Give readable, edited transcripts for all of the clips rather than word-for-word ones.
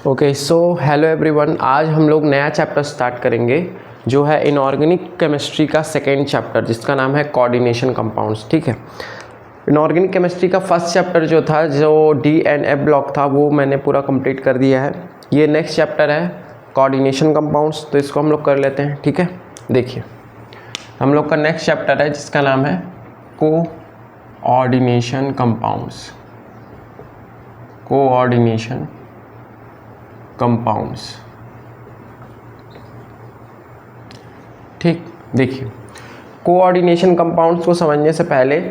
Okay so hello everyone, आज हम लोग नया चैप्टर स्टार्ट करेंगे जो है इनऑर्गेनिक केमिस्ट्री का सेकेंड चैप्टर, जिसका नाम है कोऑर्डिनेशन कंपाउंड्स। ठीक है, इनऑर्गेनिक केमिस्ट्री का फर्स्ट चैप्टर जो था, जो DNF ब्लॉक था, वो मैंने पूरा कंप्लीट कर दिया है। ये नेक्स्ट चैप्टर है कोऑर्डिनेशन कंपाउंड्स, तो इसको हम लोग कर लेते हैं। ठीक है, देखिए हम लोग का नेक्स्ट चैप्टर है जिसका नाम है कोऑर्डिनेशन कंपाउंड्स। कोऑर्डिनेशन कंपाउंड्स, ठीक। देखिए कोऑर्डिनेशन कंपाउंड्स को समझने से पहले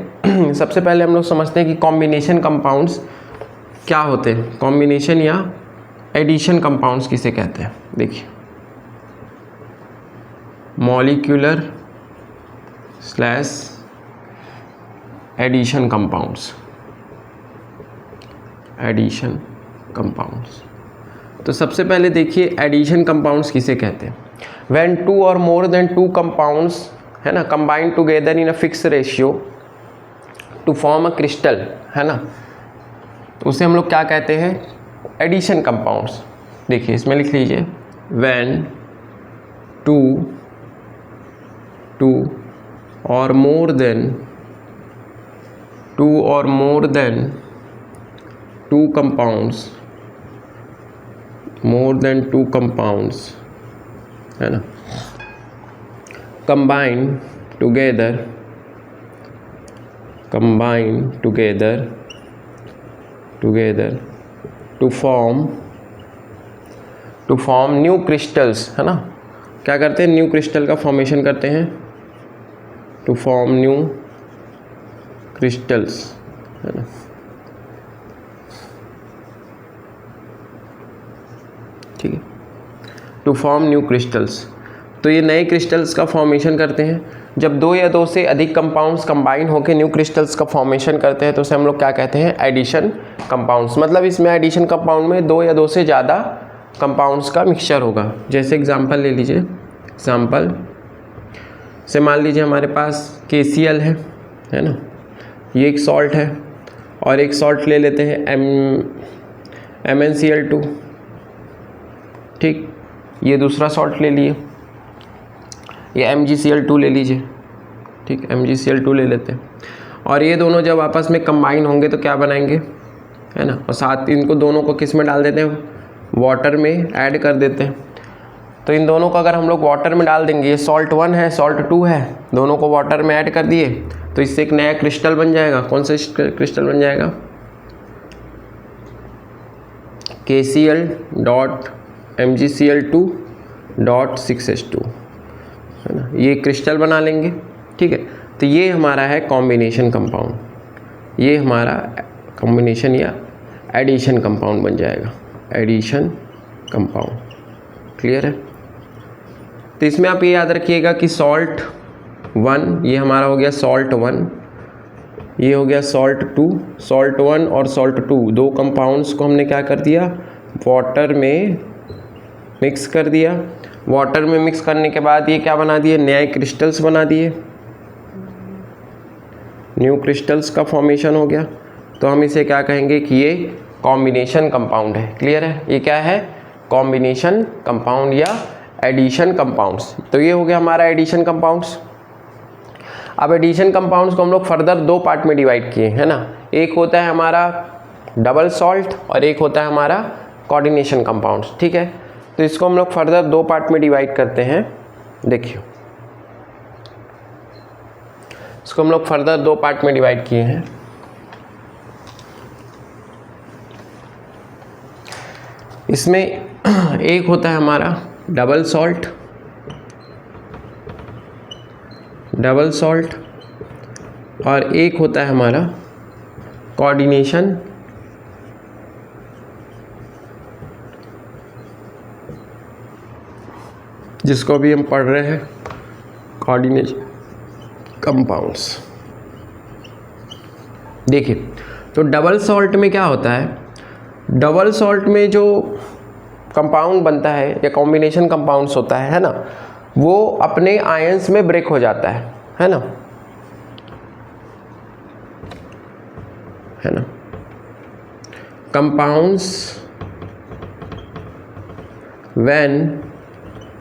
सबसे पहले हम लोग समझते हैं कि कॉम्बिनेशन कंपाउंड्स क्या होते हैं। कॉम्बिनेशन या एडिशन कंपाउंड्स किसे कहते हैं। देखिए molecular slash addition compounds, addition compounds. तो सबसे पहले देखिए एडिशन कंपाउंड्स किसे कहते हैं। व्हेन टू और मोर देन टू कंपाउंड्स, है ना, combine together in a fix ratio two form a crystal, है ना, तो उसे हम लोग क्या कहते हैं, एडिशन कंपाउंड्स। देखिए इसमें लिख लीजिए व्हेन टू और more then two compounds, more then two compounds, है ना, combine together to form new crystals, है ना। क्या करते हैं, न्यू क्रिस्टल का फॉर्मेशन करते हैं, टू फॉर्म न्यू क्रिस्टल्स, है ना। ठीक है, टू फॉर्म न्यू क्रिस्टल्स। तो ये नए क्रिस्टल्स का फॉर्मेशन करते हैं। जब दो या दो से अधिक कंपाउंड्स कंबाइन होकर न्यू क्रिस्टल्स का फॉर्मेशन करते हैं तो उसे हम लोग क्या कहते हैं, एडिशन कंपाउंड्स। मतलब इसमें एडिशन कंपाउंड में दो या दो से ज़्यादा कंपाउंड्स का मिक्सचर होगा। जैसे एग्जांपल ले लीजिए, एग्जांपल से मान लीजिए हमारे पास KCl है ना, ये एक सॉल्ट है, और एक सॉल्ट ले लेते हैं MnCl2, ठीक। ये दूसरा सॉल्ट ले लिए, ये MgCl2 ले लीजिए, ठीक, MgCl2 ले लेते हैं। और ये दोनों जब आपस में कंबाइन होंगे तो क्या बनाएंगे, है ना, और साथ इनको दोनों को किस में डाल देते हैं, वाटर में ऐड कर देते हैं। तो इन दोनों को अगर हम लोग वाटर में डाल देंगे, ये सॉल्ट 1 है, सॉल्ट 2 है, दोनों को वाटर में ऐड कर दिए तो इससे एक नया क्रिस्टल बन जाएगा। कौन सा क्रिस्टल बन जाएगा, KCl.MgCl2.6H2, है ना, ये क्रिस्टल बना लेंगे। ठीक है, तो ये हमारा है कॉम्बिनेशन कंपाउंड, ये हमारा कॉम्बिनेशन या एडिशन कंपाउंड बन जाएगा, एडिशन कंपाउंड। क्लियर है। तो इसमें आप ये याद रखिएगा कि सॉल्ट 1 ये हमारा हो गया सॉल्ट 1, ये हो गया सॉल्ट 2। सॉल्ट 1 और सॉल्ट 2 दो कंपाउंड्स को हमने क्या कर दिया, वाटर में मिक्स कर दिया। वाटर में मिक्स करने के बाद ये क्या बना दिए, नए क्रिस्टल्स बना दिए, न्यू क्रिस्टल्स का फॉर्मेशन हो गया। तो हम इसे क्या कहेंगे कि ये कॉम्बिनेशन कंपाउंड है। क्लियर है, ये क्या है, कॉम्बिनेशन कंपाउंड या एडिशन कंपाउंड्स। तो ये हो गया हमारा एडिशन कंपाउंड्स। अब एडिशन कंपाउंड्स को हम लोग फर्दर दो पार्ट में डिवाइड किए, है ना। एक होता है हमारा डबल सॉल्ट और एक होता है हमारा कोऑर्डिनेशन कंपाउंड्स। ठीक है, तो इसको हम लोग फर्दर दो पार्ट में डिवाइड करते हैं। देखिए इसको हम लोग फर्दर दो पार्ट में डिवाइड किए हैं। इसमें एक होता है हमारा डबल सॉल्ट और एक होता है हमारा कोऑर्डिनेशन जिसको अभी हम पढ़ रहे हैं, कोऑर्डिनेशन कंपाउंड्स। देखिए तो डबल सॉल्ट में क्या होता है, डबल सॉल्ट में जो कंपाउंड बनता है या कॉम्बिनेशन कंपाउंड्स होता है ना, वो अपने आयंस में ब्रेक हो जाता है ना, compounds when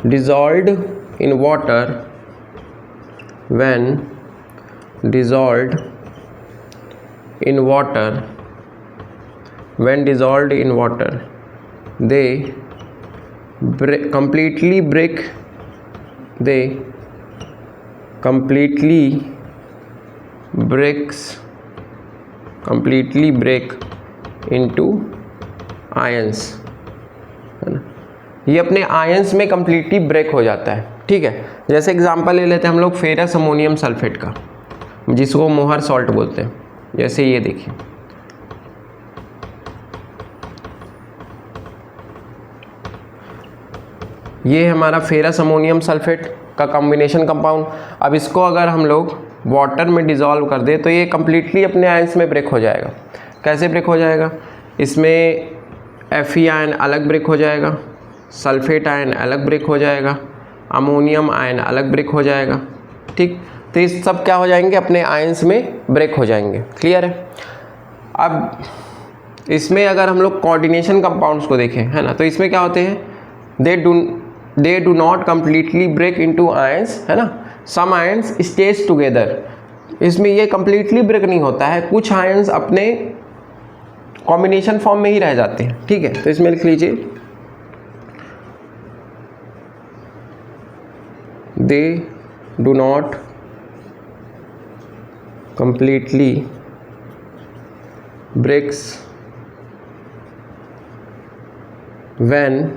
dissolved in water, when dissolved in water, when dissolved in water, they completely break, they completely break into ions, है ना। ये अपने आयंस में completely ब्रेक हो जाता है, ठीक है। जैसे एग्जांपल ले लेते हैं हम लोग फेरस अमोनियम सल्फेट का, जिसको मोहर सॉल्ट बोलते हैं। जैसे ये देखिए, ये हमारा फेरस अमोनियम सल्फेट का कॉम्बिनेशन कंपाउंड। अब इसको अगर हम लोग वाटर में डिज़ोल्व कर दें तो ये कम्प्लीटली अपने आयंस में ब्रेक हो जाएगा। कैसे ब्रेक हो जाएगा? इसमें Fe आयन अलग ब्रेक हो जाएगा, सल्फेट आयन अलग ब्रेक हो जाएगा, अमोनियम आयन अलग ब्रेक हो जाएगा, ठीक। तो ये सब क्या हो जाएंगे? अपने आयंस में ब्रेक हो जाएंगे। क्लियर है? अब इसमें अगर हम लोग कोऑर्डिनेशन कंपाउंड्स को देखें, है ना, तो इसमें क्या होते हैं? They do not completely break into ions, है ना। सम आयंस स्टेज टुगेदर, इसमें ये कम्प्लीटली ब्रेक नहीं होता है, कुछ आयंस अपने कॉम्बिनेशन फॉर्म में ही रह जाते हैं, ठीक है। तो इसमें लिख लीजिए, they do not completely breaks when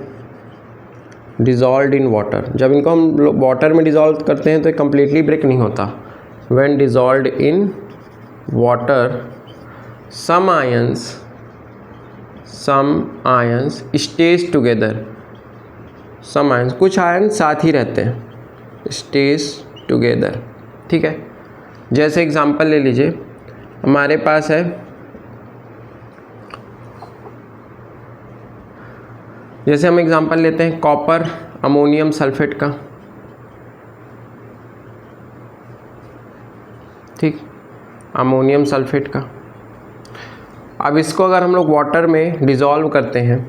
dissolved in water. जब इनको हम वाटर में डिज़ोल्व करते हैं तो कम्प्लीटली ब्रेक नहीं होता। When dissolved in water, some ions stage together, some ions, कुछ आयंस साथ ही रहते हैं, स्टेज टुगेदर, ठीक है। जैसे एग्जांपल ले लीजिए, हमारे पास है, जैसे हम एग्जांपल लेते हैं कॉपर अमोनियम सल्फेट का, ठीक, अमोनियम सल्फेट का। अब इसको अगर हम लोग वाटर में डिज़ोल्व करते हैं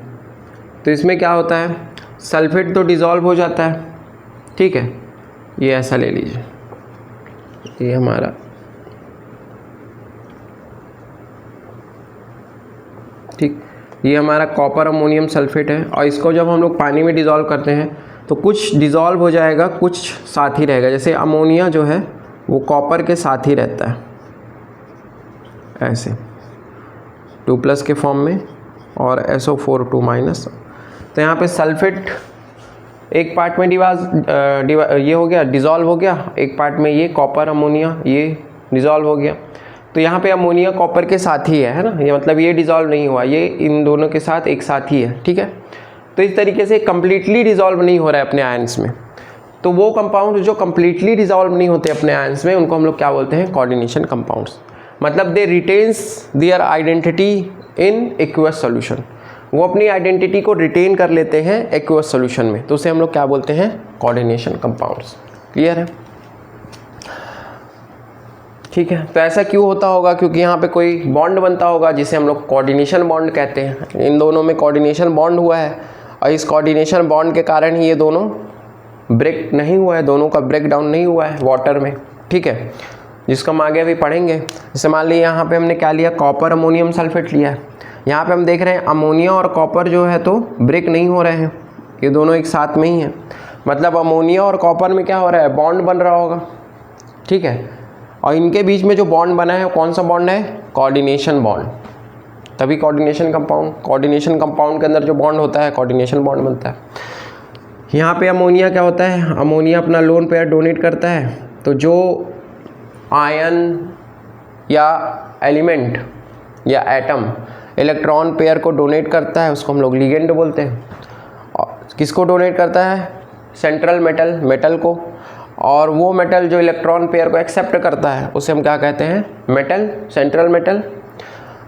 तो इसमें क्या होता है? सल्फेट तो डिज़ोल्व हो जाता है, ठीक है। ये ऐसा ले लीजिए, ये हमारा, ठीक, ये हमारा कॉपर अमोनियम सल्फेट है। और इसको जब हम लोग पानी में डिज़ोल्व करते हैं तो कुछ डिज़ोल्व हो जाएगा, कुछ साथ ही रहेगा। जैसे अमोनिया जो है वो कॉपर के साथ ही रहता है, ऐसे 2+ के फॉर्म में, और SO4 2-। तो यहाँ पे सल्फेट एक पार्ट में ये हो गया, डिज़ोल्व हो गया, एक पार्ट में ये कॉपर अमोनिया ये डिज़ोल्व हो गया। तो यहाँ पे अमोनिया कॉपर के साथ ही है ना, ये मतलब ये डिज़ोल्व नहीं हुआ, ये इन दोनों के साथ एक साथ ही है, ठीक है। तो इस तरीके से कम्प्लीटली डिज़ोल्व नहीं हो रहा है अपने आयंस में। तो वो कंपाउंड जो कम्प्लीटली डिज़ोल्व नहीं होते अपने आयंस में, उनको हम लोग क्या बोलते हैं? Coordination compounds. मतलब they retains their identity in aqueous solution, वो अपनी आइडेंटिटी को रिटेन कर लेते हैं एक्वस सॉल्यूशन में, तो उसे हम लोग क्या बोलते हैं? Coordination compounds. क्लियर है? ठीक है। तो ऐसा क्यों होता होगा? क्योंकि यहाँ पे कोई बॉन्ड बनता होगा जिसे हम लोग कोऑर्डिनेशन बॉन्ड कहते हैं। इन दोनों में कोऑर्डिनेशन बॉन्ड हुआ है और इस कोऑर्डिनेशन बॉन्ड के कारण ही ये दोनों ब्रेक नहीं हुआ है, दोनों का ब्रेक डाउन नहीं हुआ है वाटर में, ठीक है, जिसको हम आगे अभी पढ़ेंगे। जैसे मान लीजिए यहाँ पे हमने क्या लिया? कॉपर अमोनियम सल्फेट लिया है। यहाँ पे हम देख रहे हैं अमोनिया और कॉपर जो है तो ब्रेक नहीं हो रहे हैं, ये दोनों एक साथ में ही हैं। मतलब अमोनिया और कॉपर में क्या हो रहा है? बॉन्ड बन रहा होगा, ठीक है। और इनके बीच में जो बॉन्ड बना है वो कौन सा बॉन्ड है? Coordination bond. तभी कोऑर्डिनेशन कंपाउंड के अंदर जो बॉन्ड होता है कोऑर्डिनेशन बॉन्ड बनता है। यहाँ पे अमोनिया क्या होता है? अमोनिया अपना लोन पेयर डोनेट करता है, तो जो आयन या एलिमेंट या एटम इलेक्ट्रॉन पेयर को डोनेट करता है उसको हम लोग लिगेंड बोलते हैं। और किसको डोनेट करता है? सेंट्रल मेटल को। और वो मेटल जो इलेक्ट्रॉन पेयर को एक्सेप्ट करता है उसे हम क्या कहते हैं? Metal, central metal.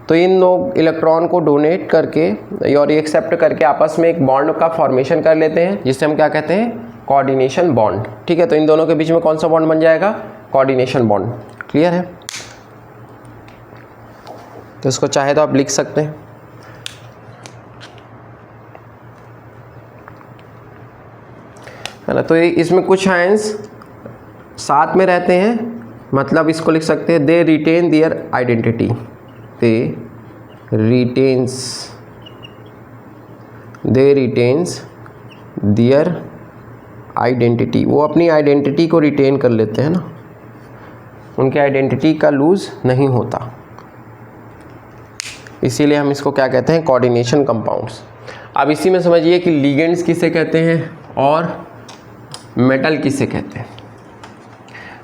तो इन लोग इलेक्ट्रॉन को डोनेट करके और ये एक्सेप्ट करके आपस में एक बॉन्ड का फॉर्मेशन कर लेते हैं जिसे हम क्या कहते हैं? कोऑर्डिनेशन बॉन्ड, ठीक है। तो इन दोनों के बीच में कौन सा बॉन्ड बन जाएगा? Coordination bond. क्लियर है? तो इसको चाहे तो आप लिख सकते हैं। है ना। तो इसमें कुछ आयंस साथ में रहते हैं, मतलब इसको लिख सकते हैं they retain their identity, they retains their identity, वो अपनी आइडेंटिटी को रिटेन कर लेते हैं ना, उनके आइडेंटिटी का लूज नहीं होता, इसीलिए हम इसको क्या कहते हैं, कोऑर्डिनेशन कंपाउंड्स। अब इसी में समझिए कि लिगेंड्स किसे कहते हैं और मेटल किसे कहते हैं।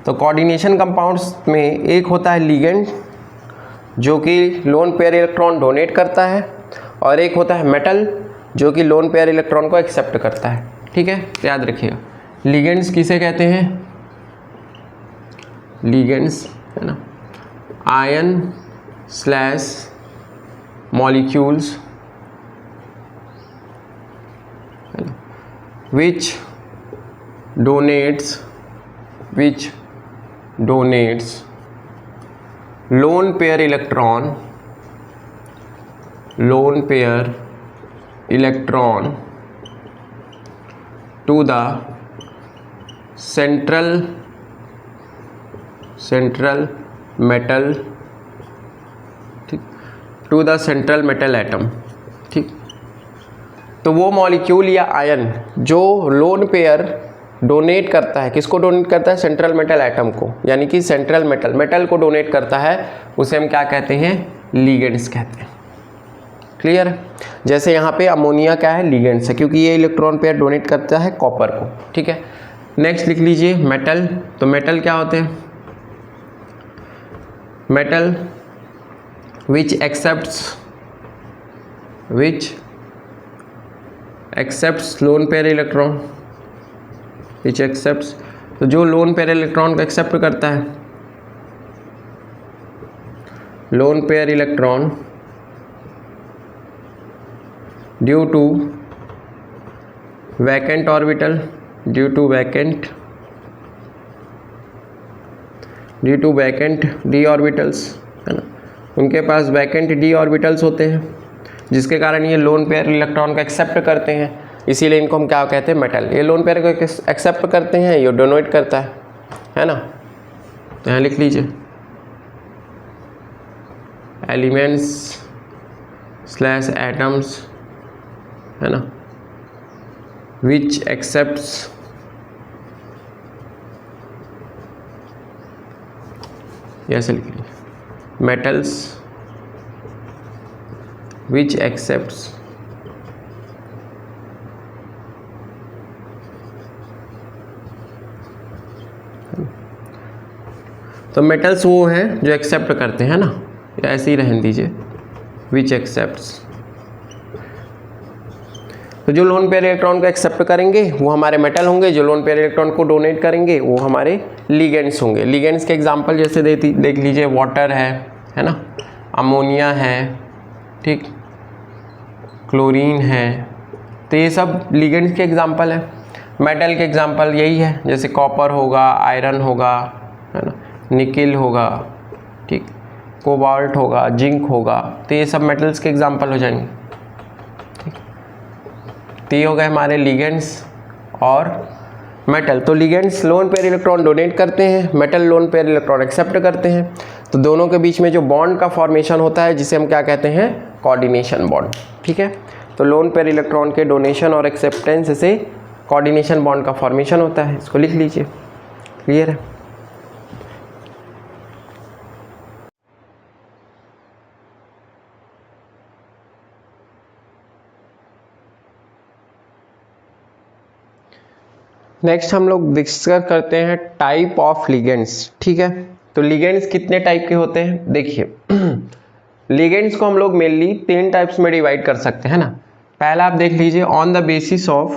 तो कोऑर्डिनेशन कंपाउंड्स में एक होता है लिगेंड जो कि लोन पेयर इलेक्ट्रॉन डोनेट करता है, और एक होता है मेटल जो कि लोन पेयर इलेक्ट्रॉन को एक्सेप्ट करता है। ठीक है, तो याद रखिएगा लिगेंड्स किसे कहते हैं, लिगेंड्स है ना, ion slash molecules which donates lone pair electron to the central metal, ठीक, to the central metal atom। ठीक, तो वो मॉलिक्यूल या आयन जो लोन पेयर डोनेट करता है, किसको डोनेट करता है, सेंट्रल मेटल एटम को, यानी कि सेंट्रल मेटल को डोनेट करता है, उसे हम क्या कहते हैं, लिगेंड्स कहते हैं। क्लियर। जैसे यहाँ पे अमोनिया क्या है, लिगेंड्स है, क्योंकि ये इलेक्ट्रॉन पेयर डोनेट करता है कॉपर को। ठीक है, नेक्स्ट लिख लीजिए मेटल। तो मेटल क्या होते हैं, metal which accepts lone pair electron, which accepts, तो जो लोन पेयर इलेक्ट्रॉन को एक्सेप्ट करता है, lone pair electron due to vacant orbital, due to vacant d orbitals, है ना, उनके पास वैकेंट डी ऑर्बिटल्स होते हैं, जिसके कारण ये लोन पेयर इलेक्ट्रॉन को एक्सेप्ट करते हैं, इसीलिए इनको हम क्या कहते हैं, मेटल। ये लोन पेयर को एक्सेप्ट करते हैं, ये डोनेट करता है ना। तो यहाँ लिख लीजिए एलिमेंट्स स्लैश एटम्स, है ना, विच एक्सेप्ट्स ऐसे लिख लीजिए मेटल्स which accepts तो मेटल्स वो हैं जो एक्सेप्ट करते हैं ना, या ऐसे ही रहने दीजिए which accepts। तो जो लोन पेयर इलेक्ट्रॉन को एक्सेप्ट करेंगे वो हमारे मेटल होंगे, जो लोन पेयर इलेक्ट्रॉन को डोनेट करेंगे वो हमारे लिगेंड्स होंगे। लिगेंड्स के एग्जांपल जैसे देख लीजिए वाटर है ना, अमोनिया है, ठीक, क्लोरीन है, तो ये सब लिगेंड्स के एग्जांपल है। मेटल के एग्जांपल यही है, जैसे कॉपर होगा, आयरन होगा, है ना, निकिल होगा, ठीक, कोबाल्ट होगा, जिंक होगा, तो ये सब मेटल्स के एग्जांपल हो जाएंगे। ठीक, तो ये हो गए हमारे लिगेंड्स और मेटल। तो ligands lone pair electron donate करते हैं, metal lone pair electron accept करते हैं, तो दोनों के बीच में जो बॉन्ड का फॉर्मेशन होता है जिसे हम क्या कहते हैं, कोऑर्डिनेशन बॉन्ड। ठीक है, तो लोन पेयर इलेक्ट्रॉन के डोनेशन और एक्सेप्टेंस से कोऑर्डिनेशन बॉन्ड का फॉर्मेशन होता है, इसको लिख लीजिए। क्लियर है। नेक्स्ट हम लोग डिस्कस करते हैं टाइप ऑफ लिगेंड्स। ठीक है, तो लिगेंड्स कितने टाइप के होते हैं, देखिए लिगेंड्स को हम लोग मेनली 3 टाइप्स में डिवाइड कर सकते हैं ना। पहला आप देख लीजिए on the basis of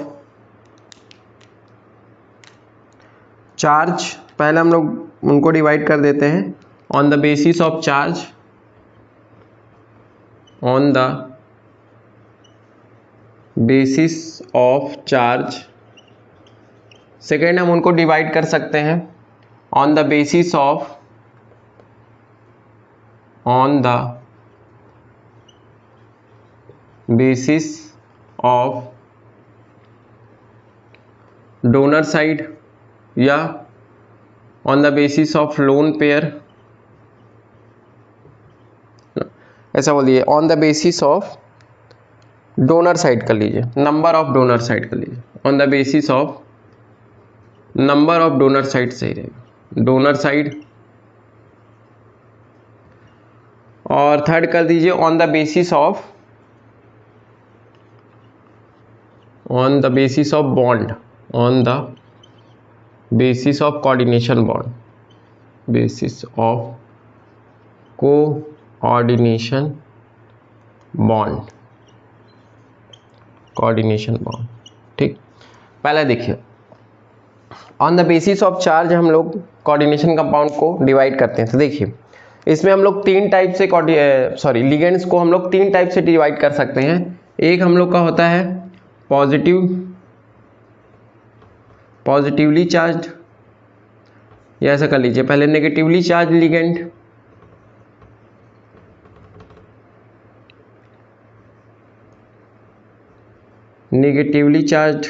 charge, पहले हम लोग उनको डिवाइड कर देते हैं on the basis of charge, on the basis of charge. Second हम उनको डिवाइड कर सकते हैं on the basis of, on the basis of donor side या on the basis of lone pair, ऐसा बोलिए on the basis of donor side कर लीजिए, नंबर ऑफ डोनर साइड कर लीजिए, on the basis of number of donor side सही रहेगा, donor side. और थर्ड कर दीजिए on the basis of bond, on the basis of coordination bond, basis of coordination bond, coordination bond. ठीक, पहले देखिए on the basis of charge हम लोग कोऑर्डिनेशन कंपाउंड को डिवाइड करते हैं। तो देखिए इसमें हम लोग तीन टाइप से लिगेंड्स को हम लोग तीन टाइप से डिवाइड कर सकते हैं। एक हम लोग का होता है पॉजिटिवली चार्ज, या ऐसा कर लीजिए पहले negatively charge ligand, negatively charge.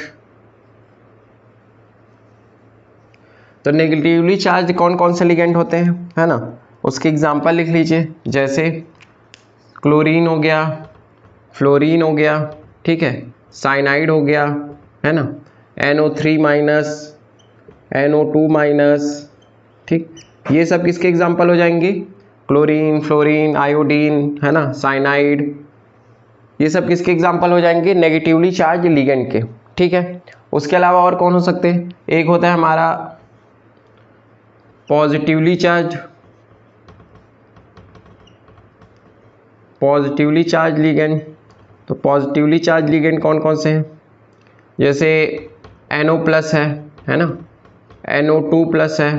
तो नेगेटिवली चार्ज कौन कौन से लिगेंड होते हैं, है ना, उसके एग्जांपल लिख लीजिए, जैसे क्लोरीन हो गया, फ्लोरीन हो गया, ठीक है, साइनाइड हो गया, है ना, NO3 माइनस, NO2 माइनस, ठीक, ये सब किसके एग्जांपल हो जाएंगे, क्लोरीन, फ्लोरीन, आयोडीन, है ना, साइनाइड, ये सब किसके एग्जांपल हो जाएंगे, नेगेटिवली चार्ज लिगेंड के। ठीक है, उसके अलावा और कौन हो सकते हैं, एक होता है हमारा पॉजिटिवली चार्ज लिगेंड। तो पॉजिटिवली चार्ज लिगेंड कौन कौन से हैं, जैसे NO प्लस है ना, NO2 प्लस है,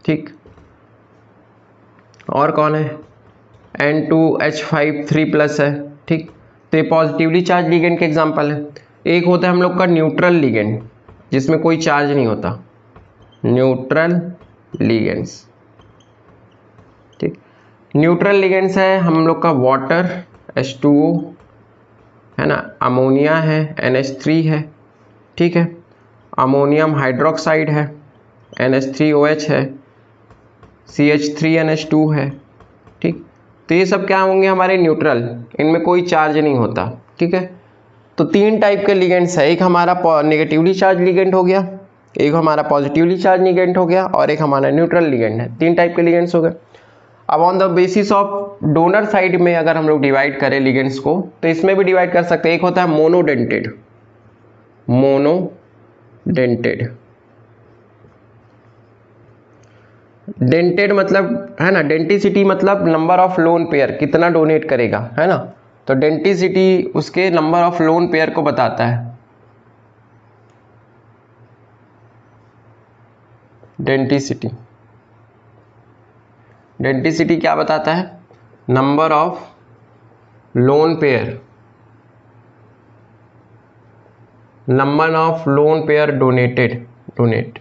ठीक, और कौन है, N2H5 3 प्लस है, ठीक। तो ये पॉजिटिवली चार्ज लिगेंड के एग्जांपल है। एक होता है हम लोग का न्यूट्रल लिगेंड, जिसमें कोई चार्ज नहीं होता, न्यूट्रल लिगेंड्स, ठीक। न्यूट्रल लिगेंड्स है हम लोग का वाटर H2O, है ना, अमोनिया है NH3 है, ठीक है, अमोनियम हाइड्रोक्साइड है NH3OH है, CH3NH2 है, ठीक। तो ये सब क्या होंगे हमारे न्यूट्रल, इनमें कोई चार्ज नहीं होता, ठीक है। तो तीन टाइप के लिगेंड्स है, एक हमारा नेगेटिवली चार्ज लिगेंड हो गया, एक हमारा पॉजिटिवली चार्ज लिगेंड हो गया, और एक हमारा न्यूट्रल लिगेंड है। तीन टाइप के लिगेंड्स हो गए। अब on the basis of donor side में अगर हम लोग डिवाइड करें लिगेंड्स को, तो इसमें भी डिवाइड कर सकते हैं। एक होता है मोनोडेंटेड, डेंटेड मतलब, है ना, डेंटिसिटी मतलब नंबर ऑफ लोन पेयर, कितना डोनेट करेगा, है ना। तो डेंटिसिटी उसके नंबर ऑफ लोन पेयर को बताता है। डेंटिसिटी क्या बताता है, number of lone pair, donate.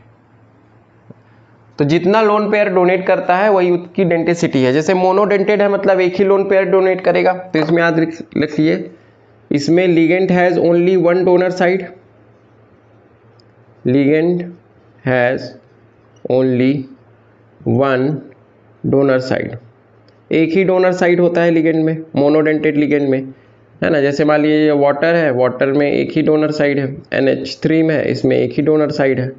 तो जितना लोन पेयर डोनेट करता है वही उसकी डेंटिसिटी है। जैसे मोनोडेंटेड है मतलब एक ही लोन पेयर डोनेट करेगा, तो इसमें याद रखिए, इसमें ligand has only one donor side, ligand has only one donor side, एक ही डोनर साइड होता है लिगेंड में, मोनोडेंटेड लिगेंड में, है ना। जैसे मान लीजिए वाटर है, वाटर में एक ही डोनर साइड है, NH3 में है, इसमें एक ही डोनर साइड है,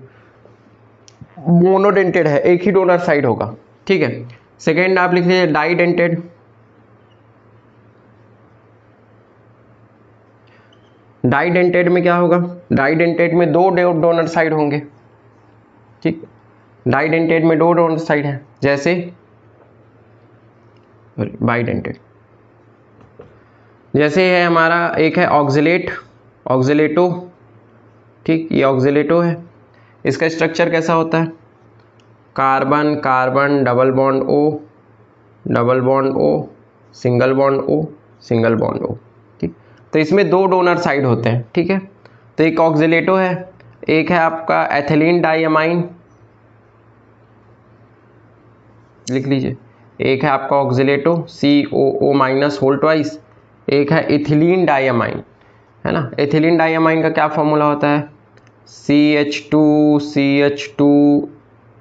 मोनोडेंटेड है, एक ही डोनर साइड होगा, ठीक है। सेकेंड आप लिख लीजिए डाइडेंटेड, डाइडेंटेड में क्या होगा, डाइडेंटेड में दो डोनर साइड होंगे, ठीक, डाइडेंटेड में दो डोनर साइड है, जैसे बाइडेंटेड। जैसे है हमारा एक है ऑक्सिलेटो, ठीक, ये ऑक्सिलेटो है, इसका स्ट्रक्चर कैसा होता है, carbon carbon double bond O, single bond O, ठीक। तो इसमें दो डोनर साइड होते हैं, ठीक है। तो एक ऑक्सिलेटो है, एक है आपका एथिलीन डाइअमाइन, लिख लीजिए, एक है आपका ऑक्सिलेटो COO माइनस होल ट्वाइस, एक है इथिलीन डाइअमाइन, है ना। इथिलीन डाइअमाइन का क्या फॉर्मूला होता है, CH2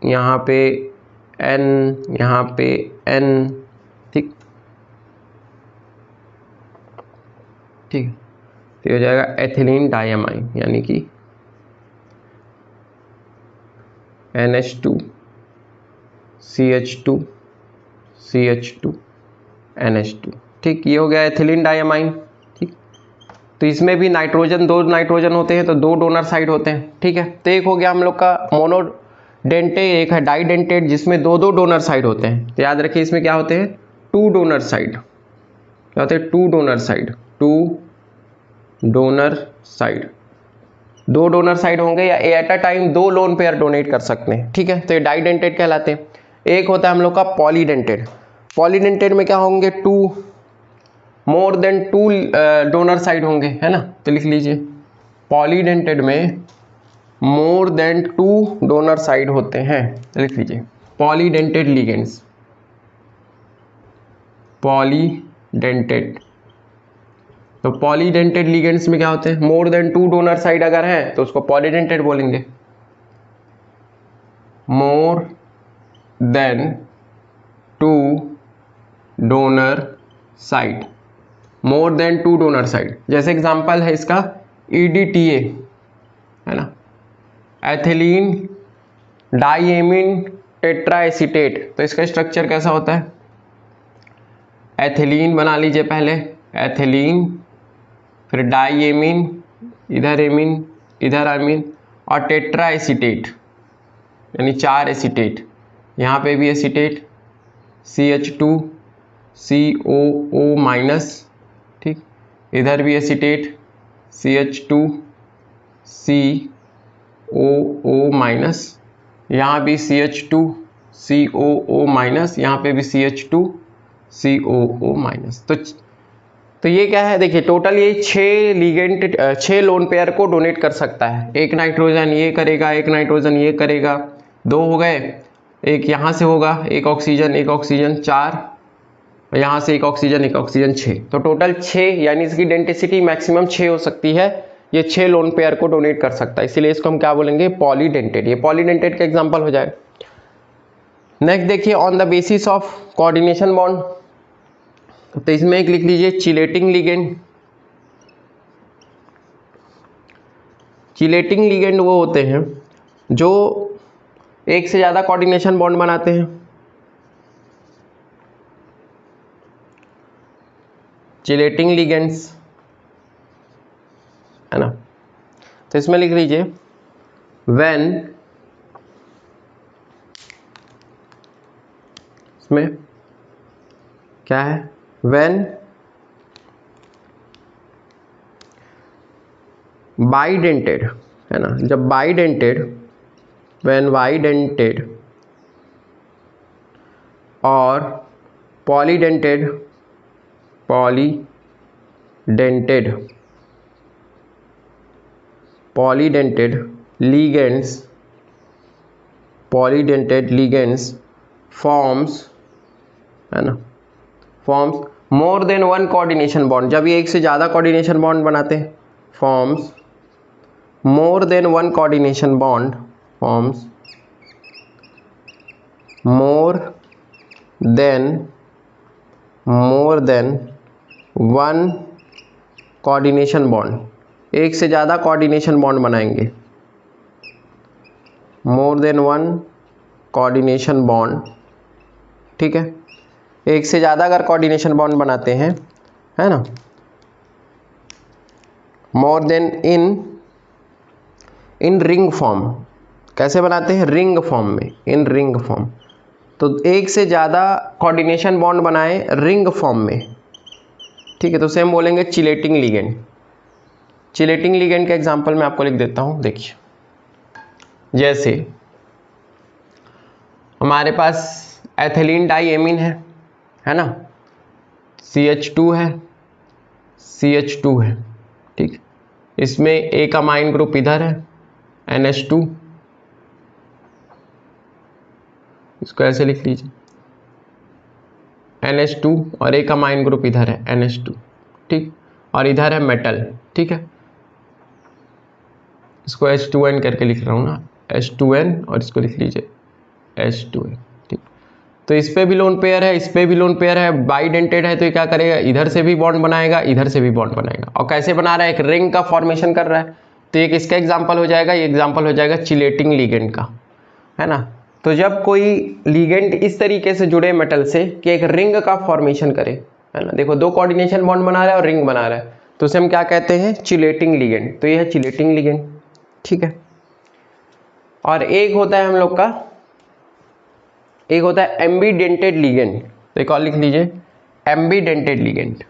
यहाँ पे N, यहाँ पे N, ठीक ठीक। तो हो जाएगा एथिलीन डायमाइन, यानी कि NH2 CH2 CH2 NH2, ठीक। ये हो गया एथिलीन डायमाइन, ठीक। तो इसमें भी नाइट्रोजन, दो नाइट्रोजन होते हैं तो दो डोनर साइड होते हैं, ठीक है। तो एक हो गया हम लोग का मोनोडेंटेट, एक है डाइडेंटेट जिसमें दो दो डोनर साइड होते हैं। तो याद रखिए इसमें क्या होते हैं, टू डोनर साइड, क्या होते हैं, to donor side, to donor side, दो डोनर साइड होंगे या एट अ टाइम दो लोन पेयर डोनेट कर सकते हैं, ठीक है। तो ये डाइडेंटेट कहलाते हैं। एक होता है हम लोग का पॉलीडेंटेट। पॉलीडेंटेट में क्या होंगे, two, more then two donor side होंगे, है ना। तो लिख लीजिए पॉलीडेंटेट में मोर देन टू डोनर साइड होते हैं। तो लिख लीजिए पॉलीडेंटेट लिगेंड्स, पॉलीडेंटेट। तो पॉलीडेंटेट लिगेंड्स में क्या होते हैं, more then two donor side अगर है तो उसको पॉलीडेंटेट बोलेंगे। More then two donor side, more then two donor side. जैसे एग्जांपल है इसका EDTA, है ना, एथिलीन डाइएमीन टेट्राएसीटेट। तो इसका स्ट्रक्चर कैसा होता है, एथिलीन बना लीजिए पहले, एथिलीन, फिर डाइएमीन, इधर एमीन, इधर अमीन, और टेट्राएसीटेट यानी 4 एसीटेट। यहाँ पे भी एसीटेट CH2 COO माइनस, ठीक। इधर भी एसीटेट CH2 COO माइनस, यहाँ भी CH2 COO माइनस, यहाँ पे भी CH2 COO माइनस। तो ये क्या है, देखिए टोटल ये 6 लिगेंड, 6 लोन पेयर को डोनेट कर सकता है। एक नाइट्रोजन ये करेगा, एक नाइट्रोजन ये करेगा, 2 हो गए, एक यहाँ से होगा, एक ऑक्सीजन 4, यहाँ से एक ऑक्सीजन 6। तो टोटल 6, यानी इसकी डेंसिटी मैक्सिमम 6 हो सकती है। ये 6 लोन पेयर को डोनेट कर सकता है, इसीलिए इसको हम क्या बोलेंगे, पॉलीडेंटेट। ये पॉलीडेंटेट का एग्जांपल हो जाएगा। नेक्स्ट देखिए on the basis of coordination bond. तो इसमें एक लिख लीजिए चिलेटिंग लिगेंड। चिलेटिंग लिगेंड वो होते हैं जो एक से ज्यादा कोऑर्डिनेशन बॉन्ड बनाते हैं। चिलेटिंग लिगेंड्स, है ना। तो इसमें लिख लीजिए व्हेन, इसमें क्या है, व्हेन बाइडेंटेड, है ना, जब बाइडेंटेड, व्हेन बाइडेंटेड और पॉलीडेंटेड, पॉलीडेंटेड लिगेंड्स फॉर्म्स, है ना, फॉर्म्स मोर देन वन कोऑर्डिनेशन बॉन्ड। जब ये एक से ज़्यादा कोऑर्डिनेशन बॉन्ड बनाते हैं, फॉर्म्स मोर than one coordination bond, forms मोर देन वन कोऑर्डिनेशन बॉन्ड, एक से ज़्यादा कोऑर्डिनेशन बॉन्ड बनाएंगे, मोर देन वन कोऑर्डिनेशन बॉन्ड, ठीक है। एक से ज़्यादा अगर कोऑर्डिनेशन बॉन्ड बनाते हैं, है ना, more then in ring form. कैसे बनाते हैं, रिंग फॉर्म में, इन रिंग फॉर्म। तो एक से ज़्यादा कोऑर्डिनेशन बॉन्ड बनाए रिंग फॉर्म में, ठीक है। तो सेम बोलेंगे चिलेटिंग लिगेंड। चिलेटिंग लिगेंड का एग्जांपल मैं आपको लिख देता हूँ। देखिए जैसे हमारे पास एथिलीन डाइएमीन है ना, CH2 है, CH2 है, ठीक। इसमें एक अमाइन ग्रुप इधर है NH2, इसको ऐसे लिख लीजिए NH2, और एक अमाइन ग्रुप इधर है NH2, ठीक। और इधर है मेटल, ठीक है। इसको H2N करके लिख रहा हूँ ना, H2N, और इसको लिख लीजिए H2N। ठीक, तो इस पे भी लोन पेयर है, इस पे भी लोन पेयर है, बाइडेंटेड है, तो ये क्या करेगा, इधर से भी बॉन्ड बनाएगा, इधर से भी बॉन्ड बनाएगा। और कैसे बना रहा है, एक रिंग का फॉर्मेशन कर रहा है। तो एक इसका एग्जाम्पल हो जाएगा, ये एग्जाम्पल हो जाएगा चिलेटिंग लिगेंड का, है ना। तो जब कोई लिगेंड इस तरीके से जुड़े मेटल से कि एक रिंग का फॉर्मेशन करे, है ना, देखो दो कोऑर्डिनेशन बॉन्ड बना रहा है और रिंग बना रहा है, तो उसे हम क्या कहते हैं, चिलेटिंग लिगेंड। तो ये है चिलेटिंग लिगेंड, ठीक है। और एक होता है हम लोग का, एक होता है एम्बीडेंटेड लिगेंड। तो एक और लिख लीजिए, एम्बीडेंटेड लिगेंड।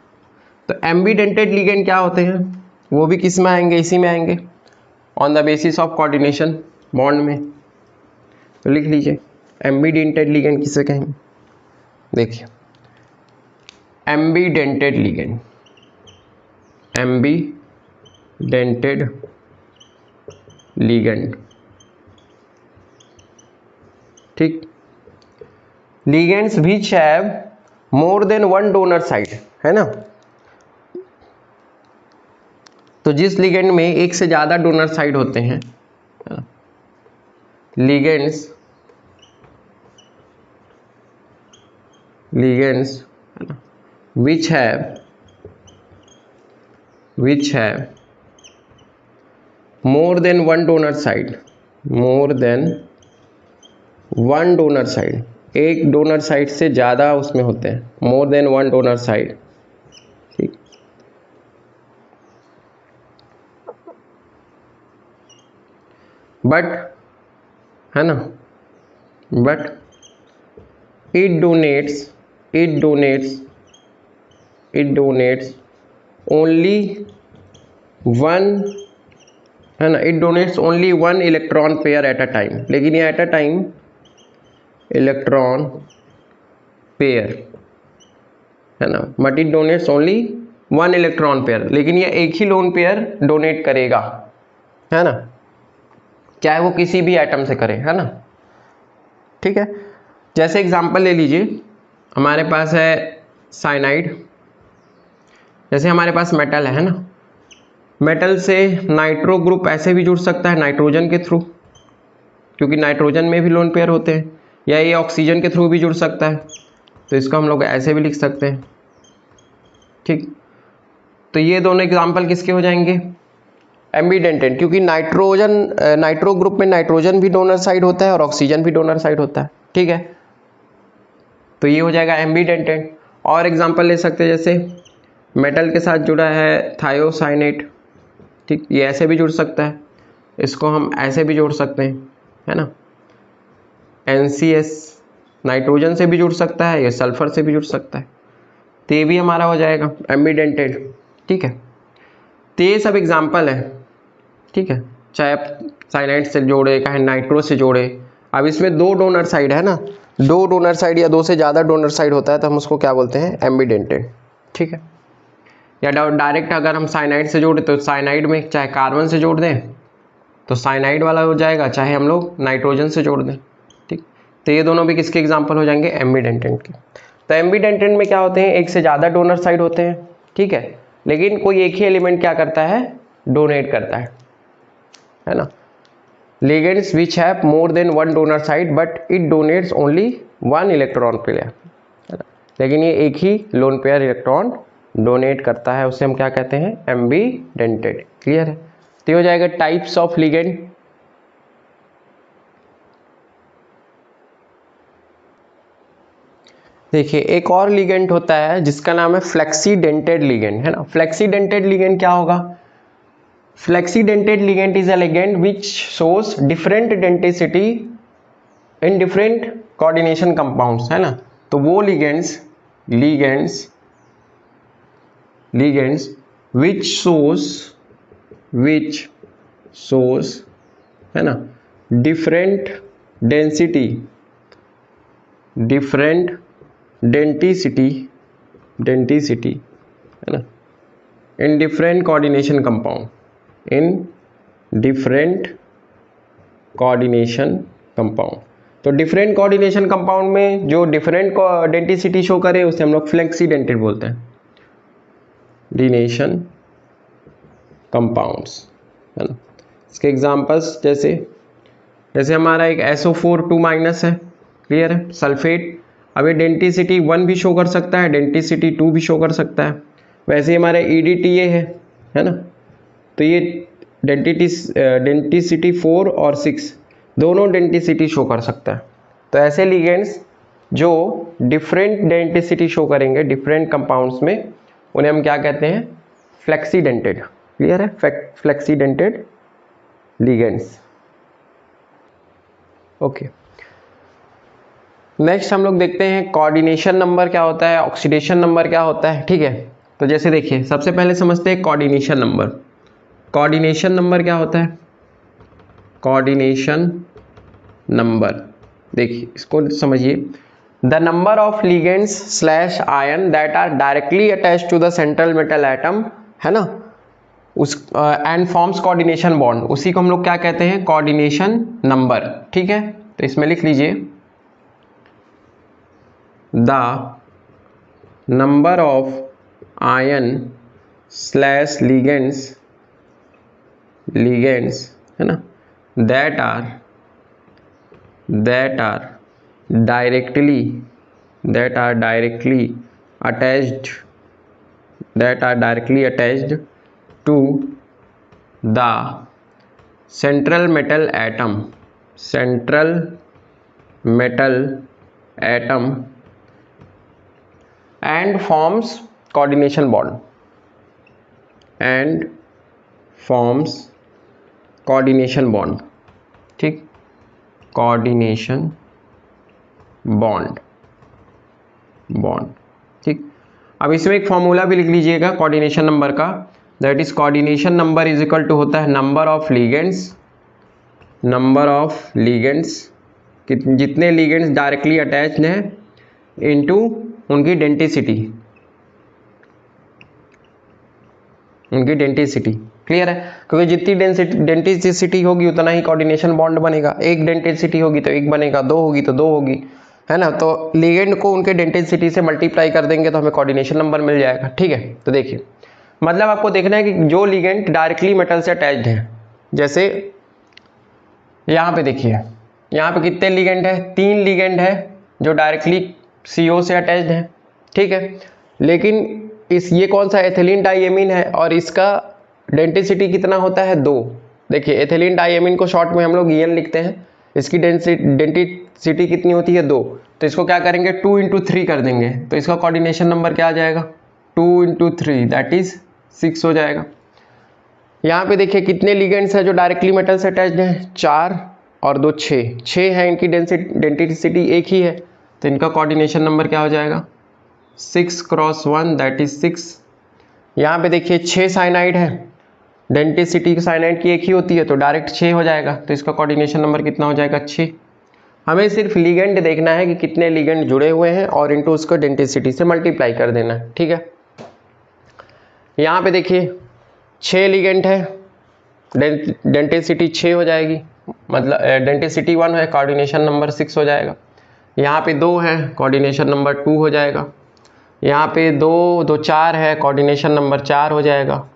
तो एम्बीडेंटेड लिगेंड क्या होते हैं, वो भी किस में आएंगे, इसी में आएंगे, on the basis of coordination bond में। तो लिख लीजिए एम्बीडेंटेड लिगेंड किसे कहेंगे, देखिए एम्बीडेंटेड लिगेंड, एम्बीडेंटेड लिगेंड, ठीक। Ligands which have more than one donor side, है ना। तो जिस लिगेंड में एक से ज्यादा डोनर साइड होते हैं, ligands which have more than one donor side, एक डोनर साइड से ज्यादा उसमें होते हैं, more than one donor side, ठीक। बट, है ना, but it donates only one, है ना, it donates only one electron pair at a time। लेकिन ये at a time electron pair, है ना, but it donates only one electron pair, लेकिन ये एक ही लोन पेयर डोनेट करेगा, है ना, चाहे वो किसी भी एटम से करे, है ना, ठीक है। जैसे एग्जांपल ले लीजिए, हमारे पास है साइनाइड। जैसे हमारे पास मेटल है ना, मेटल से नाइट्रो ग्रुप ऐसे भी जुड़ सकता है नाइट्रोजन के थ्रू, क्योंकि नाइट्रोजन में भी लोन पेयर होते हैं, या ये ऑक्सीजन के थ्रू भी जुड़ सकता है, तो इसको हम लोग ऐसे भी लिख सकते हैं, ठीक। तो ये दोनों एग्जांपल किसके हो जाएंगे, एम्बीडेंटेड, क्योंकि नाइट्रो ग्रुप में नाइट्रोजन भी डोनर साइड होता है और ऑक्सीजन भी डोनर साइड होता है, ठीक है। तो ये हो जाएगा एम्बीडेंटेड। और एग्जांपल ले सकते हैं, जैसे मेटल के साथ जुड़ा है थायोसाइनेट, ठीक, ये ऐसे भी जुड़ सकता है, इसको हम ऐसे भी जोड़ सकते हैं, है ना। NCS नाइट्रोजन से भी जुड़ सकता है, ये सल्फर से भी जुड़ सकता है, तो ये भी हमारा हो जाएगा एम्बीडेंटेड, ठीक है। तो ये सब एग्जांपल है, ठीक है, चाहे आप साइनाइड से जोड़े, चाहे नाइट्रो से जोड़े। अब इसमें दो डोनर साइड है ना, दो डोनर साइड या दो से ज़्यादा डोनर साइड होता है, तो हम उसको क्या बोलते हैं, एम्बीडेंटेड, ठीक है। या डायरेक्ट अगर हम साइनाइड से जोड़े तो साइनाइड में चाहे कार्बन से जोड़ दें तो साइनाइड वाला हो जाएगा, चाहे हम लोग नाइट्रोजन से जोड़ दें, ठीक। तो ये दोनों भी किसके एग्जांपल हो जाएंगे, एम्बीडेंटेड के। तो एम्बीडेंटेड में क्या होते हैं, एक से ज़्यादा डोनर साइड होते हैं, ठीक है, लेकिन कोई एक ही एलिमेंट क्या करता है, डोनेट करता है ना। Ligands which have more than one donor side but it donates only one electron pair, लेकिन ये एक ही लोन पेयर इलेक्ट्रॉन डोनेट करता है, उसे हम क्या कहते हैं, एम्बीडेंटेड। क्लियर है। तो हो जाएगा टाइप्स ऑफ लिगेंड। देखिए एक और लिगेंड होता है जिसका नाम है फ्लेक्सीडेंटेड लिगेंड, है ना। फ्लेक्सीडेंटेड लिगेंड क्या होगा, flexidentate ligand is a ligand which shows different denticity in different coordination compounds, है ना। तो वो लिगेंड्स which shows, है ना, different डेंसिटी है ना, इन डिफरेंट कोऑर्डिनेशन कंपाउंड। तो डिफरेंट कोऑर्डिनेशन कंपाउंड में जो डिफरेंट डेंटिसिटी शो करे उसे हम लोग फ्लेक्सीडेंटेड बोलते हैं, डिनेशन कंपाउंड्स, है ना। इसके एग्जांपल्स जैसे हमारा एक SO4 2- है, क्लियर है, सल्फेट। अब ये डेंटिसिटी 1 भी शो कर सकता है, डेंटिसिटी 2 भी शो कर सकता है। वैसे ही हमारा EDTA है ना, तो ये डेंटिसिटी 4 और 6 दोनों डेंटिसिटी शो कर सकता है। तो ऐसे लिगेंड्स जो डिफरेंट डेंटिसिटी शो करेंगे डिफरेंट कंपाउंड्स में, उन्हें हम क्या कहते हैं, फ्लेक्सीडेंटेड। क्लियर है, फ्लेक्सीडेंटेड लिगेंड्स। ओके, नेक्स्ट हम लोग देखते हैं कोऑर्डिनेशन नंबर क्या होता है, ऑक्सीडेशन नंबर क्या होता है। ठीक है, तो जैसे देखिए सबसे पहले समझते हैं कोऑर्डिनेशन नंबर। कोऑर्डिनेशन नंबर क्या होता है, कोऑर्डिनेशन नंबर, देखिए इसको समझिए, the number of ligands slash ion that are directly attached to the central metal atom, है ना, उस एंड फॉर्म्स कोऑर्डिनेशन बॉन्ड, उसी को हम लोग क्या कहते हैं, कोऑर्डिनेशन नंबर। ठीक है, तो इसमें लिख लीजिए the number of ion slash ligands है ना, that are directly attached to the central metal atom and forms coordination bond ठीक, कोऑर्डिनेशन बॉन्ड ठीक। अब इसमें एक फॉर्मूला भी लिख लीजिएगा कोऑर्डिनेशन नंबर का, that is coordination number is equal to होता है नंबर ऑफ लिगेंड्स, जितने लिगेंड्स डायरेक्टली अटैच्ड हैं, इनटू उनकी डेंटिसिटी। क्लियर है, क्योंकि जितनी डेंटिसिटी होगी उतना ही कोऑर्डिनेशन बॉन्ड बनेगा। एक डेंटिसिटी होगी तो एक बनेगा, 2 होगी तो 2 होगी, है ना। तो लिगेंड को उनके डेंटिसिटी से मल्टीप्लाई कर देंगे तो हमें कोऑर्डिनेशन नंबर मिल जाएगा। ठीक है, तो देखिए मतलब आपको देखना है कि जो लिगेंड डायरेक्टली मेटल से अटैच्ड है, जैसे यहाँ पे देखिए, यहाँ पे कितने लिगेंड है, 3 लिगेंड है जो डायरेक्टली CO से अटैच्ड है। ठीक है, लेकिन ये कौन सा एथिलीन डाइएमीन है और इसका डेंटिसिटी कितना होता है, 2। देखिए एथिलीन डाइएमीन को शॉर्ट में हम लोग EN लिखते हैं, इसकी डेंटिसिटी कितनी होती है, 2। तो इसको क्या करेंगे, 2 × 3 कर देंगे, तो इसका कोऑर्डिनेशन नंबर क्या आ जाएगा, 2 × 3 दैट इज 6 हो जाएगा। यहाँ पे देखिए कितने लिगेंड्स हैं जो डायरेक्टली मेटल से अटैच्ड हैं, 4 और 2 6 है, इनकी डेंटिसिटी एक ही है, तो इनका कोऑर्डिनेशन नंबर क्या हो जाएगा, 6 × 1 दैट इज 6। यहाँ पे देखिए 6 साइनाइड है, डेंटिसिटी साइनाइड की एक ही होती है, तो डायरेक्ट 6 हो जाएगा, तो इसका कोऑर्डिनेशन नंबर कितना हो जाएगा, 6। हमें सिर्फ लिगेंड देखना है कि कितने लिगेंड जुड़े हुए हैं और इनटू उसको डेंटिसिटी से मल्टीप्लाई कर देना है। ठीक है, यहाँ पे देखिए 6 लिगेंड है, डेंटिसिटी 6 हो जाएगी, मतलब डेंटिसिटी 1 है, कोऑर्डिनेशन नंबर 6 हो जाएगा। यहाँ पे 2 है, कोऑर्डिनेशन नंबर 2 हो जाएगा। यहाँ पे 2 4 है, कोऑर्डिनेशन नंबर 4 हो जाएगा।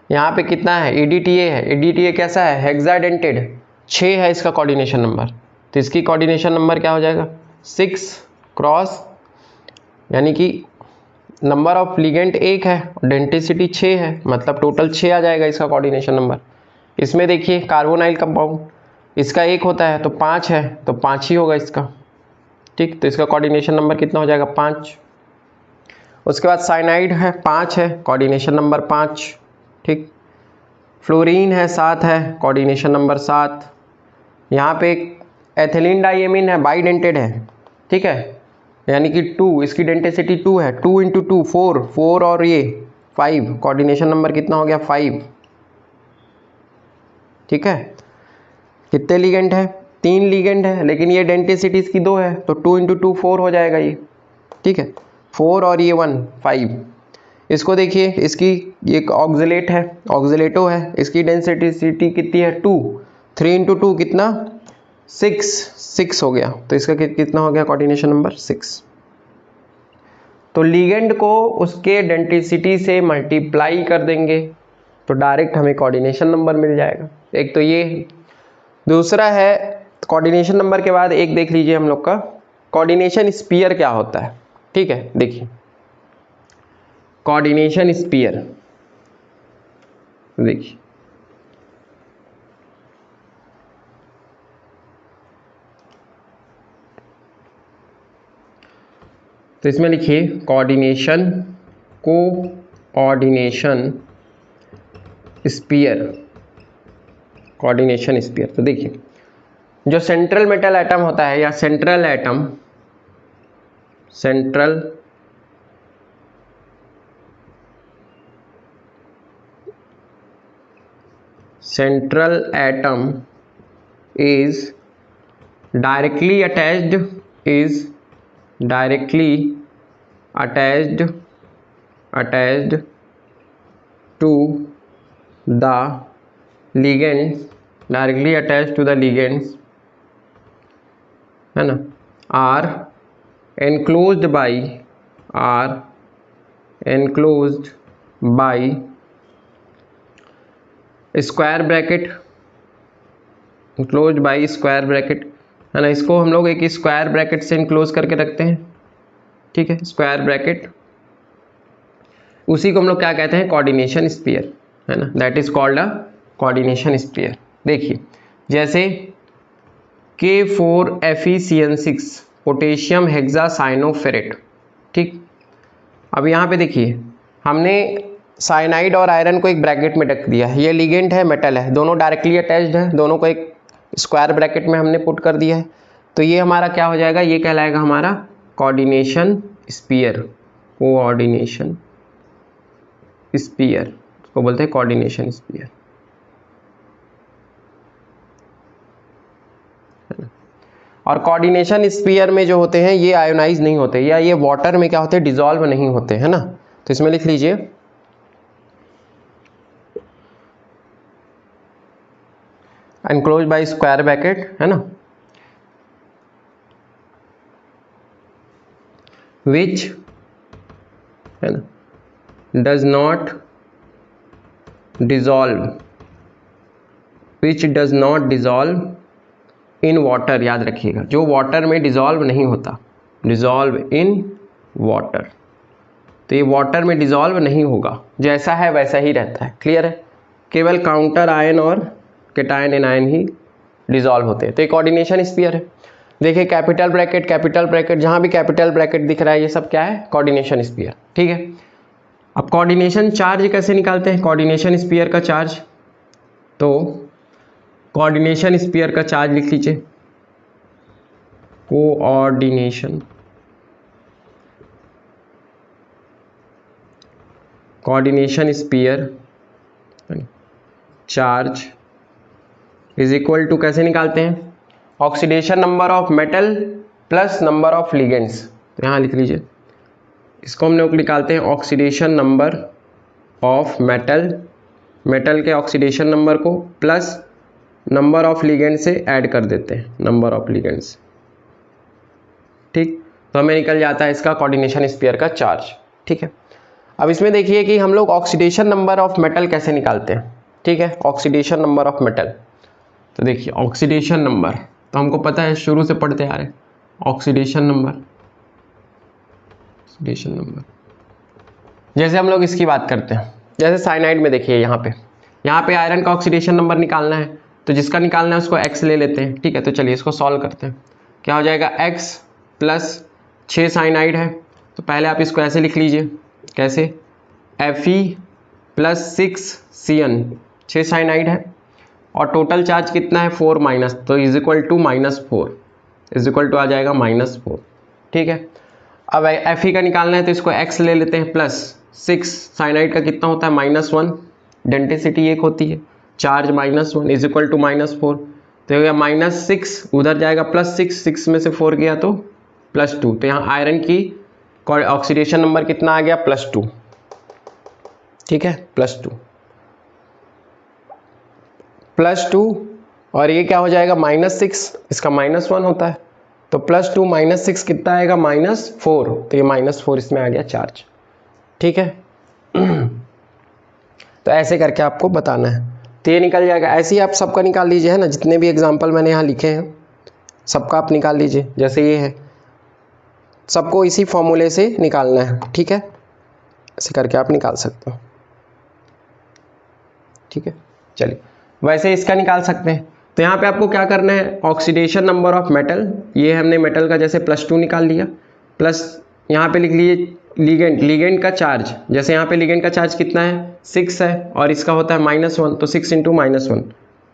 यहाँ पे कितना है, EDTA है, EDTA कैसा है, हेक्साडेंटेड, 6 है इसका कोऑर्डिनेशन नंबर, तो इसकी कोऑर्डिनेशन नंबर क्या हो जाएगा, 6 क्रॉस, यानी कि नंबर ऑफ लिगेंड 1 है, डेंटिसिटी 6 है, मतलब टोटल 6 आ जाएगा इसका कोऑर्डिनेशन नंबर। इसमें देखिए कार्बोनाइल कंपाउंड, इसका 1 होता है तो 5 है, तो 5 ही होगा इसका। ठीक, तो इसका कोऑर्डिनेशन नंबर कितना हो जाएगा, 5। उसके बाद साइनाइड है, 5 है, कोऑर्डिनेशन नंबर 5। ठीक, फ्लोरीन है, 7 है, कोऑर्डिनेशन नंबर 7। यहाँ पे एथिलीन डाइएमीन है, बाइडेंटेड है, ठीक है, यानी कि 2, इसकी डेंटिसिटी 2 है, 2 × 2 4 और ये 5, कोऑर्डिनेशन नंबर कितना हो गया, 5। ठीक है, कितने लिगेंड है, 3 लिगेंड है, लेकिन ये डेंटिसिटी इसकी 2 है, तो 2 × 2 4 हो जाएगा ये। ठीक है, 4 और ये 1 5। इसको देखिए, इसकी एक ऑक्सिलेट है, ऑक्सिलेटो है, इसकी डेंसिटी कितनी है, 2, 3 × 2 कितना, 6 हो गया, तो इसका कितना हो गया, कोऑर्डिनेशन नंबर 6। तो लिगेंड को उसके डेंटिसिटी से मल्टीप्लाई कर देंगे तो डायरेक्ट हमें कोऑर्डिनेशन नंबर मिल जाएगा। एक तो ये, दूसरा है कोऑर्डिनेशन नंबर के बाद एक देख लीजिए हम लोग का कोऑर्डिनेशन स्फीयर क्या होता है। ठीक है, देखिए कोऑर्डिनेशन स्फीयर, देखिए तो इसमें लिखिए कोऑर्डिनेशन स्फीयर, कोऑर्डिनेशन स्फीयर। तो देखिए जो सेंट्रल मेटल एटम होता है या central atom is directly attached to the ligands, है ना, are enclosed by square bracket, enclose by square bracket, है ना। इसको हम लोग एक स्क्वायर ब्रैकेट से इनक्लोज करके रखते हैं। ठीक है, स्क्वायर ब्रैकेट, उसी को हम लोग क्या कहते हैं, कोऑर्डिनेशन स्फीयर, है ना, that is called a coordination sphere. देखिए जैसे K4FeCN6 पोटेशियम हेक्सासाइनोफेरेट। ठीक, अब यहाँ पे देखिए हमने साइनाइड और आयरन को एक ब्रैकेट में रख दिया है, ये लिगेंड है, मेटल है, दोनों डायरेक्टली अटैच्ड है, दोनों को एक स्क्वायर ब्रैकेट में हमने पुट कर दिया है। तो ये हमारा क्या हो जाएगा, ये कहलाएगा हमारा कोऑर्डिनेशन स्फीयर, कोऑर्डिनेशन स्फीयर, इसको बोलते हैं कोऑर्डिनेशन स्फीयर। और कोऑर्डिनेशन स्फीयर में जो होते हैं ये आयोनाइज नहीं होते, या ये वाटर में क्या होते हैं, डिसॉल्व नहीं होते, है ना। तो इसमें लिख लीजिए एनक्लोज बाय स्क्वायर ब्रैकेट, है ना, विच, है ना, does not dissolve in water. याद रखिएगा, जो वाटर में डिसॉल्व नहीं होता, डिसॉल्व इन वाटर, तो ये वाटर में डिसॉल्व नहीं होगा, जैसा है वैसा ही रहता है। क्लियर है, केवल काउंटर आयन और केटायन एनायन ही डिसॉल्व होते हैं। तो ये कोऑर्डिनेशन स्फीयर है। देखिए कैपिटल ब्रैकेट, जहां भी कैपिटल ब्रैकेट दिख रहा है ये सब क्या है, कोऑर्डिनेशन स्फीयर। ठीक है, अब कोऑर्डिनेशन चार्ज कैसे निकालते हैं, कोऑर्डिनेशन स्फीयर का चार्ज। तो कोऑर्डिनेशन स्फीयर का चार्ज लिख लीजिए, coordination sphere charge is equal to, कैसे निकालते हैं, oxidation number of metal plus number of ligands. तो यहाँ लिख लीजिए, इसको हम लोग निकालते हैं ऑक्सीडेशन नंबर ऑफ मेटल के ऑक्सीडेशन नंबर को प्लस नंबर ऑफ लिगेंड से ऐड कर देते हैं, नंबर ऑफ लिगेंड्स। ठीक, तो हमें निकल जाता है इसका कोऑर्डिनेशन स्फीयर का चार्ज। ठीक है, अब इसमें देखिए कि हम लोग ऑक्सीडेशन नंबर ऑफ मेटल कैसे निकालते हैं। ठीक है, ऑक्सीडेशन नंबर ऑफ मेटल, तो देखिए ऑक्सीडेशन नंबर तो हमको पता है, शुरू से पढ़ते आ रहे हैं, ऑक्सीडेशन नंबर, जैसे हम लोग इसकी बात करते हैं, जैसे साइनाइड में देखिए यहाँ पे आयरन का ऑक्सीडेशन नंबर निकालना है, तो जिसका निकालना है उसको x ले लेते हैं। ठीक है, तो चलिए इसको सॉल्व करते हैं। क्या हो जाएगा, x प्लस 6 साइनाइड है, तो पहले आप इसको ऐसे लिख लीजिए, कैसे, Fe प्लस 6 CN, 6 साइनाइड है, और टोटल चार्ज कितना है, 4 माइनस, तो is equal to -4, is equal to आ जाएगा -4। ठीक है, अब Fe का निकालना है तो इसको x ले लेते हैं, प्लस 6 साइनाइड का कितना होता है, -1, डेंसिटी 1 होती है, चार्ज -1 इज इक्वल टू -4, तो हो गया -6, उधर जाएगा +6, 6 में से 4 गया तो +2, तो यहाँ आयरन की ऑक्सीडेशन नंबर कितना आ गया, +2। ठीक है, +2, और ये क्या हो जाएगा, -6, इसका -1 होता है, तो +2 -6 कितना आएगा, -4, तो ये -4 इसमें आ गया चार्ज। ठीक है, तो ऐसे करके आपको बताना है, तो ये निकल जाएगा। ऐसे ही आप सबका निकाल लीजिए, है ना, जितने भी एग्जाम्पल मैंने यहाँ लिखे हैं सबका आप निकाल लीजिए। जैसे ये है, सबको इसी फॉर्मूले से निकालना है, ठीक है, ऐसे करके आप निकाल सकते हो, ठीक है। चलिए, वैसे इसका निकाल सकते हैं। तो यहाँ पे आपको क्या करना है, ऑक्सीडेशन नंबर ऑफ मेटल, ये हमने मेटल का जैसे +2 निकाल लिया, प्लस यहाँ पे लिख लीजिए लिगेंड का चार्ज। जैसे यहाँ पे लिगेंड का चार्ज कितना है, 6 है, और इसका होता है -1, तो 6 × -1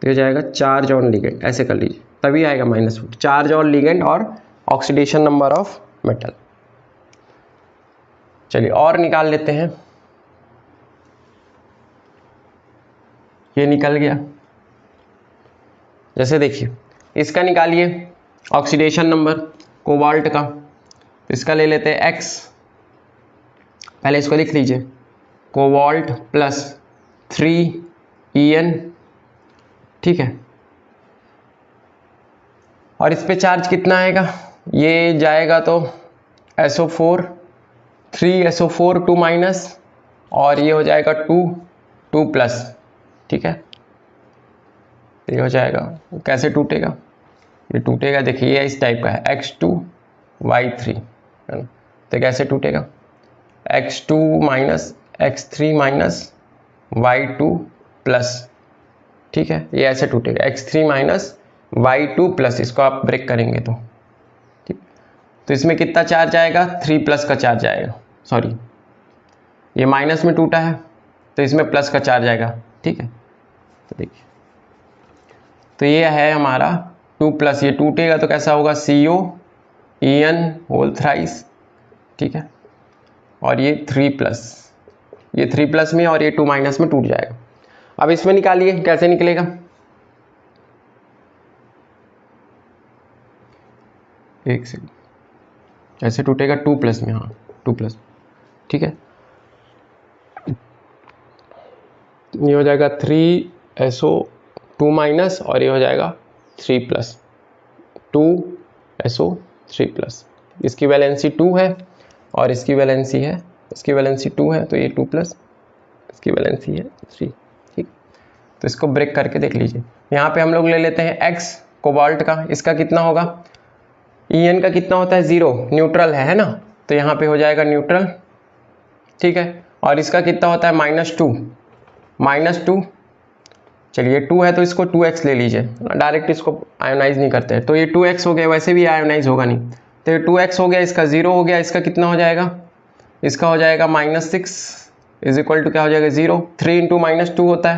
तो हो जाएगा चार्ज ऑन लिगेंड, ऐसे कर लीजिए, तभी आएगा -1, चार्ज ऑन लिगेंड और ऑक्सीडेशन नंबर ऑफ मेटल। चलिए और निकाल लेते हैं, ये निकल गया। जैसे देखिए, इसका निकालिए ऑक्सीडेशन नंबर कोबाल्ट का, इसका ले लेते हैं x, पहले इसको लिख लीजिए, कोबाल्ट +3En, ठीक है। और इस पे चार्ज कितना आएगा, ये जाएगा तो SO4 3SO4 2- और ये हो जाएगा 2+, ठीक है। ये हो जाएगा, कैसे टूटेगा, ये टूटेगा, देखिए ये इस टाइप का है, X2Y3, है ना, तो कैसे टूटेगा, X2 - X3 - Y2+, ठीक है, ये ऐसे टूटेगा, X3 - Y2+, इसको आप ब्रेक करेंगे तो, ठीक। तो इसमें कितना चार्ज आएगा, 3+ का चार्ज आएगा, सॉरी ये माइनस में टूटा है तो इसमें प्लस का चार्ज आएगा, ठीक है। तो देखिए, तो ये है हमारा 2+, ये टूटेगा तो कैसा होगा, COEN, ठीक है, और ये 3+, ये 3+ में और ये 2- में टूट जाएगा। अब इसमें निकालिए, कैसे निकलेगा, एक सेकंड, कैसे टूटेगा, 2+ में, हाँ 2+, ठीक है। ये हो जाएगा 3SO2- और ये हो जाएगा 3+, 2SO3+, इसकी वैलेंसी 2 है और इसकी वैलेंसी 2 है, तो ये 2+, इसकी वैलेंसी है 3, ठीक। तो इसको ब्रेक करके देख लीजिए, यहाँ पे हम लोग ले लेते हैं X कोबाल्ट का, इसका कितना होगा, En का कितना होता है, 0, न्यूट्रल है ना, तो यहाँ पे हो जाएगा न्यूट्रल, ठीक है। और इसका कितना होता है, -2, चलिए 2 है तो इसको 2x ले लीजिए, डायरेक्ट इसको आयोनाइज नहीं करते हैं, तो ये 2x हो गया, वैसे भी आयोनाइज होगा नहीं, तो ये 2x हो गया, इसका 0 हो गया, इसका कितना हो जाएगा, इसका हो जाएगा -6 = क्या हो जाएगा, 0, 3 × -2 होता है,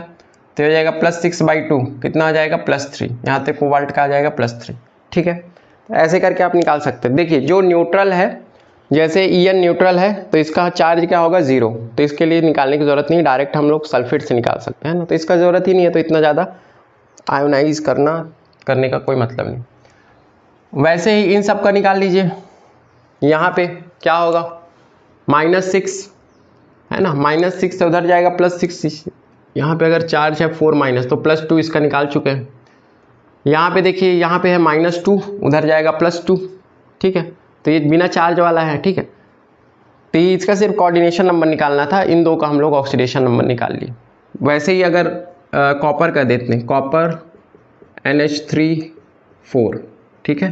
तो हो जाएगा +6/2, कितना आ जाएगा, +3, यहाँ पे कोबाल्ट का आ जाएगा +3, ठीक है। ऐसे करके आप निकाल सकते हैं। देखिए जो न्यूट्रल है, जैसे En न्यूट्रल है तो इसका चार्ज क्या होगा, 0, तो इसके लिए निकालने की ज़रूरत नहीं, डायरेक्ट हम लोग सल्फेट से निकाल सकते हैं ना, तो इसका ज़रूरत ही नहीं है, तो इतना ज़्यादा आयोनाइज करने का कोई मतलब नहीं। वैसे ही इन सब का निकाल लीजिए, यहाँ पे क्या होगा, -6 है ना, -6 से उधर जाएगा +6, यहाँ पे अगर चार्ज है 4- तो +2 इसका निकाल चुके हैं। यहाँ पे देखिए, यहाँ पे है -2, उधर जाएगा +2, ठीक है, तो ये बिना चार्ज वाला है, ठीक है। तो इसका सिर्फ कोऑर्डिनेशन नंबर निकालना था, इन दो का हम लोग ऑक्सीडेशन नंबर निकाल लिए। वैसे ही अगर कॉपर का देते हैं, कॉपर NH3 4, ठीक है,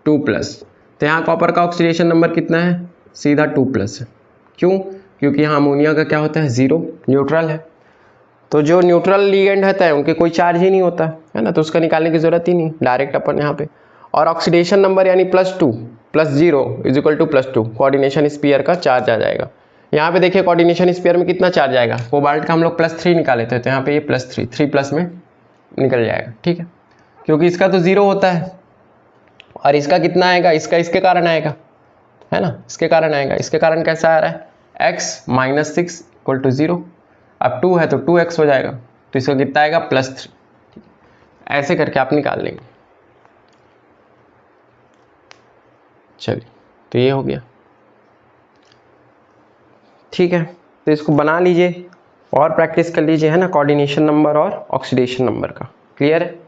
2+, तो यहाँ कॉपर का ऑक्सीडेशन नंबर कितना है, सीधा 2+ है, क्यों, क्योंकि यहाँ अमोनिया का क्या होता है, 0, न्यूट्रल है, तो जो न्यूट्रल लिगेंड होता है उनके कोई चार्ज ही नहीं होता है ना, तो उसका निकालने की ज़रूरत ही नहीं, डायरेक्ट अपन यहाँ पे। और ऑक्सीडेशन नंबर यानी +2 + 0 = +2, कोऑर्डिनेशन स्फीयर का चार्ज आ जाएगा। यहाँ पे देखिए कोऑर्डिनेशन स्फीयर में कितना चार्ज आएगा, कोबाल्ट का हम लोग +3 निकाले थे, तो यहाँ पे ये +3 में निकल जाएगा, ठीक है, क्योंकि इसका तो 0 होता है, और इसका कितना आएगा, इसका इसके कारण आएगा, है ना, इसके कारण आएगा, इसके कारण कैसा आ रहा है, x - 6 = 0, अब 2 है तो 2x हो जाएगा, तो इसका कितना आएगा, +3, ऐसे करके आप निकाल लेंगे। चलिए, तो ये हो गया, ठीक है, तो इसको बना लीजिए और प्रैक्टिस कर लीजिए, है ना, कोऑर्डिनेशन नंबर और ऑक्सीडेशन नंबर का, क्लियर है।